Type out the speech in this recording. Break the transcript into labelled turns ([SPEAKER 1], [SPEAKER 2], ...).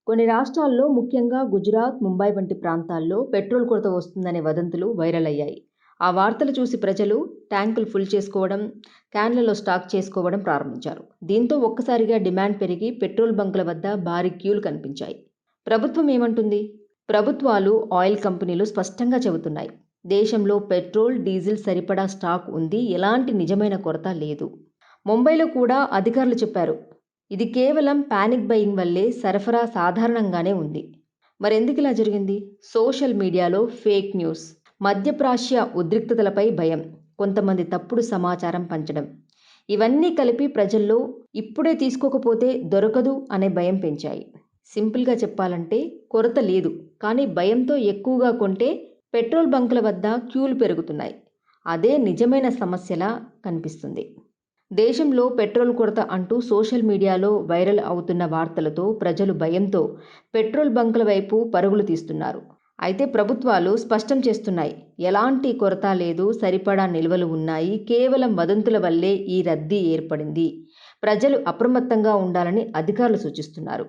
[SPEAKER 1] కొన్ని రాష్ట్రాల్లో ముఖ్యంగా గుజరాత్, ముంబై వంటి ప్రాంతాల్లో పెట్రోల్ కొరత వస్తుందనే వదంతులు వైరల్ అయ్యాయి. ఆ వార్తలు చూసి ప్రజలు ట్యాంకులు ఫుల్ చేసుకోవడం, క్యాన్లలో స్టాక్ చేసుకోవడం ప్రారంభించారు. దీంతో ఒక్కసారిగా డిమాండ్ పెరిగి పెట్రోల్ బంకుల వద్ద భారీ క్యూలు కనిపించాయి. ప్రభుత్వం ఏమంటుంది? ప్రభుత్వాలు, ఆయిల్ కంపెనీలు స్పష్టంగా చెబుతున్నాయి. దేశంలో పెట్రోల్, డీజిల్ సరిపడా స్టాక్ ఉంది. ఎలాంటి నిజమైన కొరత లేదు. ముంబైలో కూడా అధికారులు చెప్పారు, ఇది కేవలం పానిక్ బయింగ్ వల్లే, సరఫరా సాధారణంగానే ఉంది. మరెందుకు ఇలా జరిగింది? సోషల్ మీడియాలో ఫేక్ న్యూస్, మధ్యప్రాచ్య ఉద్రిక్తతలపై భయం, కొంతమంది తప్పుడు సమాచారం పంచడం, ఇవన్నీ కలిపి ప్రజల్లో ఇప్పుడే తీసుకోకపోతే దొరకదు అనే భయం పెంచాయి. సింపుల్గా చెప్పాలంటే కొరత లేదు, కానీ భయంతో ఎక్కువగా కొంటే పెట్రోల్ బంకుల వద్ద క్యూలు పెరుగుతున్నాయి. అదే నిజమైన సమస్యలా కనిపిస్తుంది. దేశంలో పెట్రోల్ కొరత అంటూ సోషల్ మీడియాలో వైరల్ అవుతున్న వార్తలతో ప్రజలు భయంతో పెట్రోల్ బంకుల వైపు పరుగులు తీస్తున్నారు. అయితే ప్రభుత్వాలు స్పష్టం చేస్తున్నాయి, ఎలాంటి కొరత లేదు, సరిపడా నిల్వలు ఉన్నాయి, కేవలం వదంతుల వల్లే ఈ రద్దీ ఏర్పడింది. ప్రజలు అప్రమత్తంగా ఉండాలని అధికారులు సూచిస్తున్నారు.